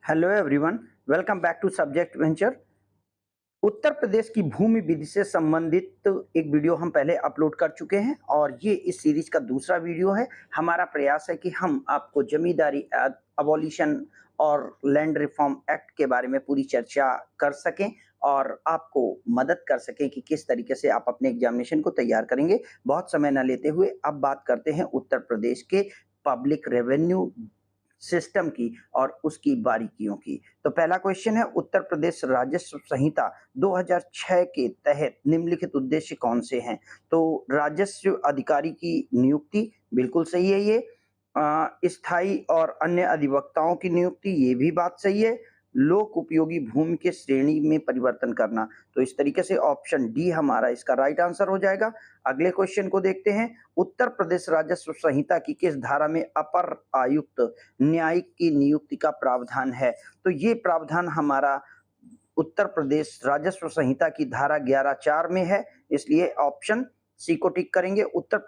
Hello everyone, welcome back to subject venture. Uttar Pradesh की भूमि विधि से संबंधित एक वीडियो हम पहले अपलोड कर चुके हैं और ये इस सीरीज का दूसरा वीडियो है। हमारा प्रयास है कि हम आपको जमींदारी अबॉलिशन और लैंड रिफॉर्म एक्ट के बारे में पूरी चर्चा कर सकें और आपको मदद कर सकें कि किस तरीके से आप अपने एग्जामिनेशन को तैयार करेंगे। बहुत समय न लेते हुए अब बात करते हैं उत्तर प्रदेश के पब्लिक रेवेन्यू सिस्टम की और उसकी बारीकियों की। तो पहला क्वेश्चन है, उत्तर प्रदेश राजस्व संहिता 2006 के तहत निम्नलिखित उद्देश्य कौन से हैं? तो राजस्व अधिकारी की नियुक्ति बिल्कुल सही है ये। स्थायी और अन्य अधिवक्ताओं की नियुक्ति, ये भी बात सही है। लोक उपयोगी भूमि के श्रेणी में परिवर्तन करना, तो इस तरीके से ऑप्शन डी हमारा इसका राइट आंसर हो जाएगा। अगले क्वेश्चन को देखते हैं। उत्तर प्रदेश राजस्व संहिता की किस धारा में अपर आयुक्त न्यायिक की नियुक्ति का प्रावधान है? तो ये प्रावधान हमारा उत्तर प्रदेश राजस्व संहिता की धारा 11(4) में है, इसलिए ऑप्शन सी को टिक करेंगे। उत्तर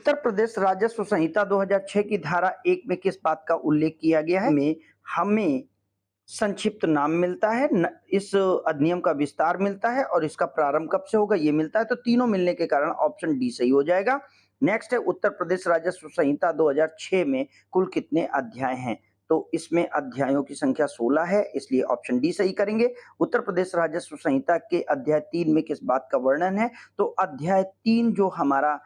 प्रदेश राजस्व संहिता 2006 की धारा 1 में किस बात का उल्लेख किया गया है? में हमें संक्षिप्त नाम मिलता है, इस अधिनियम का विस्तार मिलता है और इसका प्रारंभ कब से होगा ये मिलता है। तो तीनों मिलने के कारण ऑप्शन डी सही हो जाएगा। नेक्स्ट है, उत्तर प्रदेश राजस्व संहिता 2006 में कुल कितने अध्याय हैं? तो इसमें अध्यायों की संख्या 16 है, इसलिए ऑप्शन डी सही करेंगे। उत्तर प्रदेश राजस्व संहिता के अध्याय 3 में किस बात का वर्णन है? तो अध्याय 3 जो हमारा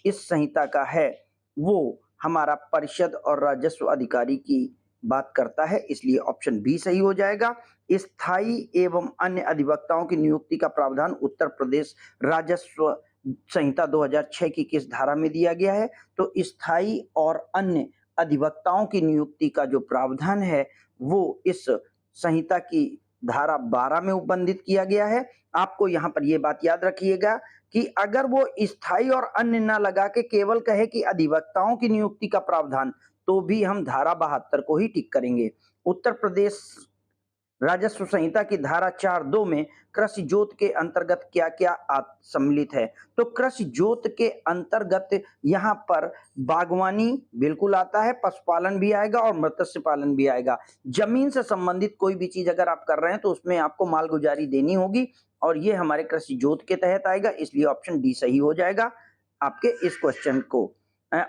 इस संहिता का है वो हमारा परिषद और राजस्व अधिकारी की बात करता है, इसलिए ऑप्शन बी सही हो जाएगा। स्थायी एवं अन्य अधिवक्ताओं की नियुक्ति का प्रावधान उत्तर प्रदेश राजस्व संहिता 2006 की किस धारा में दिया गया है? तो स्थायी और अन्य अधिवक्ताओं की नियुक्ति का जो प्रावधान है वो इस संहिता की धारा 12 में उपबंधित किया गया है। आपको यहाँ पर यह बात याद रखिएगा कि अगर वो स्थायी और अन्य न लगा के केवल कहे कि अधिवक्ताओं की नियुक्ति का प्रावधान, तो भी हम धारा 72 को ही टिक करेंगे। उत्तर प्रदेश राजस्व संहिता की धारा 4(2) में कृषि जोत के अंतर्गत क्या क्या सम्मिलित है? तो कृषि जोत के अंतर्गत यहाँ पर बागवानी बिल्कुल आता है, पशुपालन भी आएगा और मत्स्य पालन भी आएगा। जमीन से संबंधित कोई भी चीज अगर आप कर रहे हैं तो उसमें आपको मालगुजारी देनी होगी और ये हमारे कृषि जोत के तहत आएगा, इसलिए ऑप्शन डी सही हो जाएगा आपके इस क्वेश्चन को।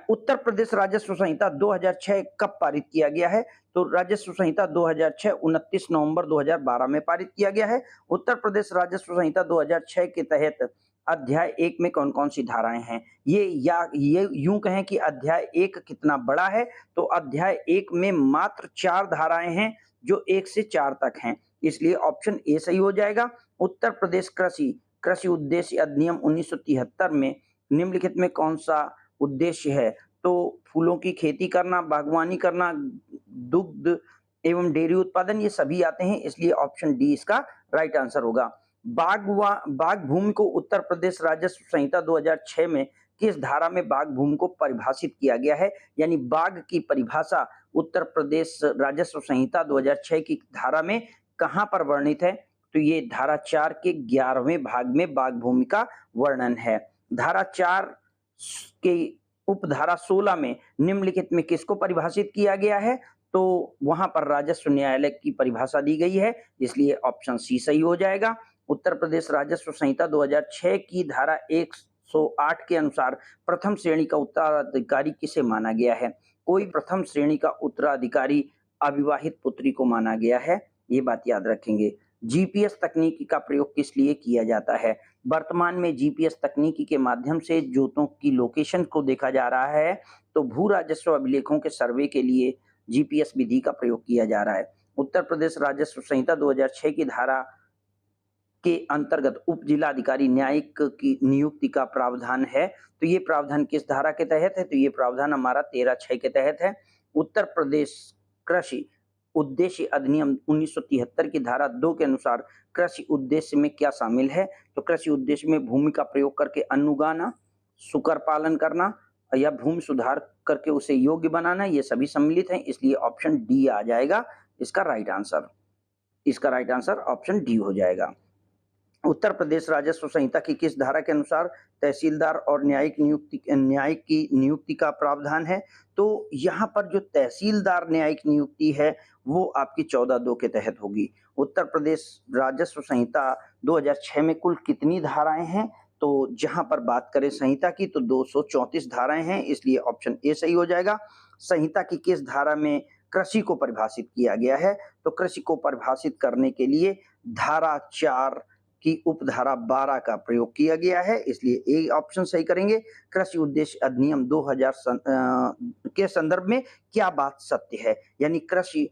उत्तर प्रदेश राजस्व संहिता 2006 कब पारित किया गया है? तो राजस्व संहिता 2006 29 नवंबर 2012 में पारित किया गया है। उत्तर प्रदेश राजस्व संहिता 2006 के तहत अध्याय 1 में कौन कौन सी धाराएं हैं? ये यूं कहें कि अध्याय 1 कितना बड़ा है, तो अध्याय 1 में मात्र 4 धाराएं हैं जो 1 से 4 तक हैं, इसलिए ऑप्शन ए सही हो जाएगा। उत्तर प्रदेश कृषि उद्देश्य अधिनियम 1973 में निम्नलिखित में कौन सा उद्देश्य है? तो फूलों की खेती करना, बागवानी करना, दुग्ध एवं डेयरी उत्पादन, ये सभी आते हैं, इसलिए ऑप्शन डी इसका राइट आंसर होगा। बाग भूमि को उत्तर प्रदेश राजस्व संहिता 2006 में किस धारा में बाग भूमि को परिभाषित किया गया है? यानी बाग की परिभाषा उत्तर प्रदेश राजस्व संहिता 2006 की धारा में कहां पर वर्णित है? तो ये धारा 4 के 11वें भाग में बाग भूमि का वर्णन है। धारा 4 के उपधारा 16 में निम्नलिखित में किसको परिभाषित किया गया है? तो वहां पर राजस्व न्यायालय की परिभाषा दी गई है, इसलिए ऑप्शन सी सही हो जाएगा। उत्तर प्रदेश राजस्व संहिता 2006 की धारा 108 के अनुसार प्रथम श्रेणी का उत्तराधिकारी किसे माना गया है? कोई प्रथम श्रेणी का उत्तराधिकारी अविवाहित पुत्री को माना गया है, ये बात याद रखेंगे। जीपीएस तकनीकी का प्रयोग किस लिए किया जाता है? वर्तमान में जीपीएस तकनीकी के माध्यम से जोतों की लोकेशन को देखा जा रहा है, तो भू राजस्व अभिलेखों के सर्वे के लिए जीपीएस विधि का प्रयोग किया जा रहा है। उत्तर प्रदेश राजस्व संहिता 2006 की धारा के अंतर्गत उप जिलाधिकारी न्यायिक की नियुक्ति का प्रावधान है, तो ये प्रावधान किस धारा के तहत है? तो ये प्रावधान हमारा 13(6) के तहत है। उत्तर प्रदेश कृषि उद्देश्य अधिनियम 1973 की धारा 2 के अनुसार कृषि उद्देश्य में क्या शामिल है? तो कृषि उद्देश्य में भूमि का प्रयोग करके अन्न उगाना, सुकर पालन करना या भूमि सुधार करके उसे योग्य बनाना, ये सभी सम्मिलित हैं, इसलिए ऑप्शन डी आ जाएगा इसका राइट आंसर। इसका राइट आंसर ऑप्शन डी हो जाएगा। उत्तर प्रदेश राजस्व संहिता की किस धारा के अनुसार तहसीलदार और न्यायिक की नियुक्ति का प्रावधान है? तो यहाँ पर जो तहसीलदार न्यायिक नियुक्ति है वो आपकी 14(2) के तहत होगी। उत्तर प्रदेश राजस्व संहिता 2006 में कुल कितनी धाराएं हैं? तो जहां पर बात करें संहिता की तो 234 धाराएं हैं, इसलिए ऑप्शन ए सही हो जाएगा। संहिता की किस धारा में कृषि को परिभाषित किया गया है? तो कृषि को परिभाषित करने के लिए धारा 4 की उपधारा 12 का प्रयोग किया गया है, इसलिए ए ऑप्शन सही करेंगे। कृषि उद्देश्य अधिनियम 2000 के संदर्भ में क्या बात सत्य है? यानी कृषि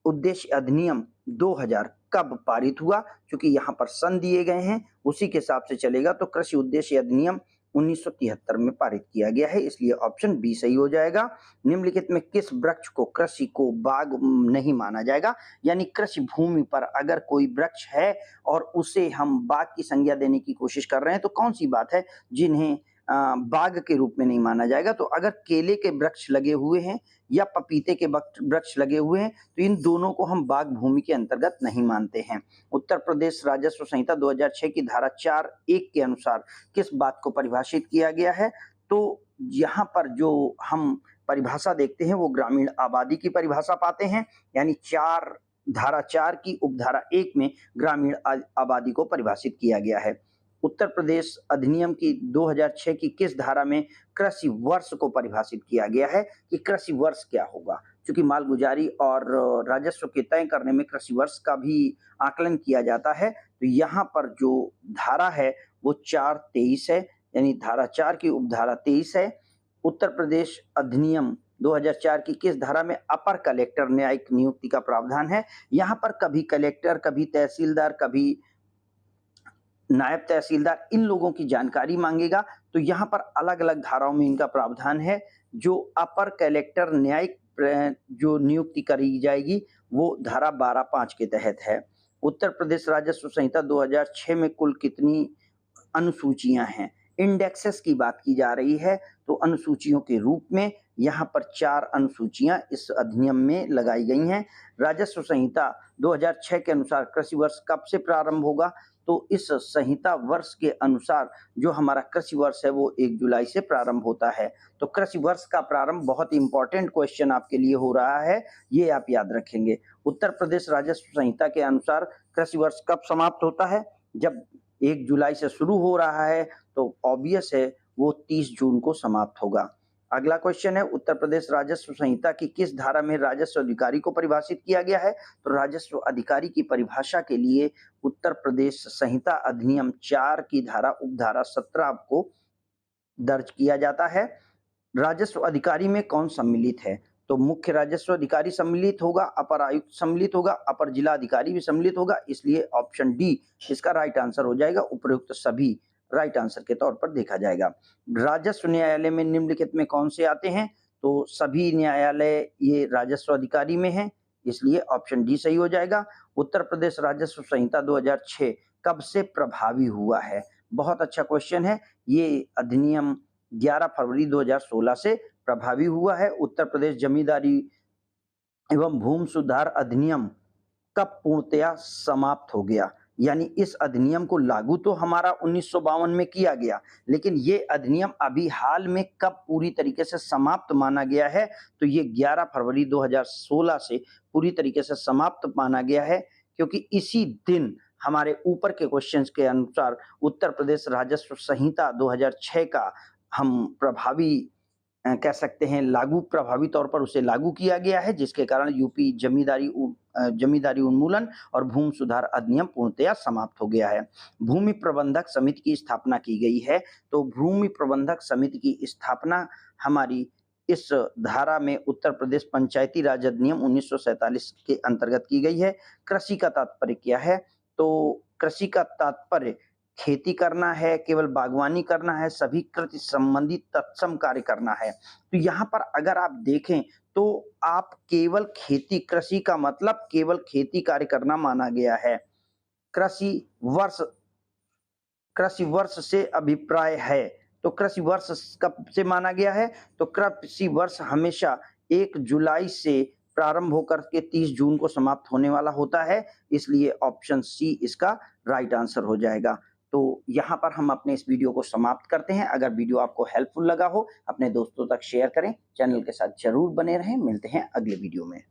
उद्देश्य अधिनियम 2000 कब पारित हुआ? क्योंकि यहाँ पर सन दिए गए हैं, उसी के हिसाब से चलेगा। तो कृषि उद्देश्य अधिनियम 1973 में पारित किया गया है, इसलिए ऑप्शन बी सही हो जाएगा। निम्नलिखित में किस वृक्ष को कृषि को बाग नहीं माना जाएगा? यानी कृषि भूमि पर अगर कोई वृक्ष है और उसे हम बाग की संज्ञा देने की कोशिश कर रहे हैं, तो कौन सी बात है जिन्हें बाग के रूप में नहीं माना जाएगा? तो अगर केले के वृक्ष लगे हुए हैं या पपीते के वृक्ष लगे हुए हैं, तो इन दोनों को हम बाग भूमि के अंतर्गत नहीं मानते हैं। उत्तर प्रदेश राजस्व संहिता 2006 की धारा 4(1) के अनुसार किस बात को परिभाषित किया गया है? तो यहाँ पर जो हम परिभाषा देखते हैं वो ग्रामीण आबादी की परिभाषा पाते हैं, यानी धारा 4 की उपधारा 1 में ग्रामीण आबादी को परिभाषित किया गया है। उत्तर प्रदेश अधिनियम की 2006 की किस धारा में कृषि वर्ष को परिभाषित किया गया है कि कृषि वर्ष क्या होगा? क्योंकि मालगुजारी और राजस्व के तय करने में कृषि वर्ष का भी आकलन किया जाता है, तो यहाँ पर जो धारा है वो 4(23) है, यानी धारा 4 की उपधारा 23 है। उत्तर प्रदेश अधिनियम 2004 की किस धारा में अपर कलेक्टर न्यायिक नियुक्ति का प्रावधान है? यहाँ पर कभी कलेक्टर, कभी तहसीलदार, कभी नायब तहसीलदार, इन लोगों की जानकारी मांगेगा, तो यहाँ पर अलग-अलग धाराओं में इनका प्रावधान है। जो अपर कलेक्टर न्यायिक जो नियुक्ति करी जाएगी वो धारा 12(5) के तहत है। उत्तर प्रदेश राजस्व संहिता 2006 में कुल कितनी अनुसूचियां हैं? इंडेक्सेस की बात की जा रही है, तो अनुसूचियों के रूप में यहाँ पर 4 अनुसूचियां इस अधिनियम में लगाई गई हैं। राजस्व संहिता 2006 के अनुसार कृषि वर्ष कब से प्रारंभ होगा? तो इस संहिता वर्ष के अनुसार जो हमारा कृषि वर्ष है वो 1 जुलाई से प्रारंभ होता है। तो कृषि वर्ष का प्रारंभ बहुत ही इंपॉर्टेंट क्वेश्चन आपके लिए हो रहा है, ये आप याद रखेंगे। उत्तर प्रदेश राजस्व संहिता के अनुसार कृषि वर्ष कब समाप्त होता है? जब 1 जुलाई से शुरू हो रहा है तो ऑब्वियस है वो 30 जून को समाप्त होगा। अगला क्वेश्चन है, उत्तर प्रदेश राजस्व संहिता की किस धारा में राजस्व अधिकारी को परिभाषित किया गया है? तो राजस्व अधिकारी की परिभाषा के लिए उत्तर प्रदेश संहिता अधिनियम 4 की धारा उपधारा 17 को दर्ज किया जाता है। राजस्व अधिकारी में कौन सम्मिलित है? तो मुख्य राजस्व अधिकारी सम्मिलित होगा, अपर आयुक्त सम्मिलित होगा, अपर जिला अधिकारी भी सम्मिलित होगा, इसलिए ऑप्शन डी इसका राइट आंसर हो जाएगा। उपयुक्त सभी राइट आंसर के तौर पर देखा जाएगा। राजस्व न्यायालय में निम्नलिखित में कौन से आते हैं? तो सभी न्यायालय ये राजस्व अधिकारी में है, इसलिए ऑप्शन डी सही हो जाएगा। उत्तर प्रदेश राजस्व संहिता 2006 कब से प्रभावी हुआ है? बहुत अच्छा क्वेश्चन है। ये अधिनियम 11 फरवरी 2016 से प्रभावी हुआ है। उत्तर प्रदेश जमींदारी एवं भूमि सुधार अधिनियम कब पूर्णतया समाप्त हो गया? यानी इस अधिनियम को लागू तो हमारा 1952 में किया गया, लेकिन ये अधिनियम अभी हाल में कब पूरी तरीके से समाप्त माना गया है? तो ये 11 फरवरी 2016 से पूरी तरीके से समाप्त माना गया है, क्योंकि इसी दिन हमारे ऊपर के क्वेश्चंस के अनुसार उत्तर प्रदेश राजस्व संहिता 2006 का हम प्रभावी कह सकते हैं लागू प्रभावी तौर पर उसे लागू किया गया है, जिसके कारण यूपी जमींदारी उन्मूलन और भूमि सुधार अधिनियम पूर्णतया समाप्त हो गया है। भूमि प्रबंधक समिति की स्थापना की गई है, तो भूमि प्रबंधक समिति की स्थापना हमारी इस धारा में उत्तर प्रदेश पंचायती राज अधिनियम 1947 के अंतर्गत की गई है। कृषि का तात्पर्य क्या है? तो कृषि का तात्पर्य खेती करना है, केवल बागवानी करना है, सभी कृषि संबंधी तत्सम कार्य करना है। तो यहाँ पर अगर आप देखें तो आप केवल खेती, कृषि का मतलब केवल खेती कार्य करना माना गया है। कृषि वर्ष से अभिप्राय है, तो कृषि वर्ष कब से माना गया है? तो कृषि वर्ष हमेशा 1 जुलाई से प्रारंभ होकर के 30 जून को समाप्त होने वाला होता है, इसलिए ऑप्शन सी इसका राइट आंसर हो जाएगा। तो यहाँ पर हम अपने इस वीडियो को समाप्त करते हैं। अगर वीडियो आपको हेल्पफुल लगा हो, अपने दोस्तों तक शेयर करें, चैनल के साथ ज़रूर बने रहें। मिलते हैं अगले वीडियो में।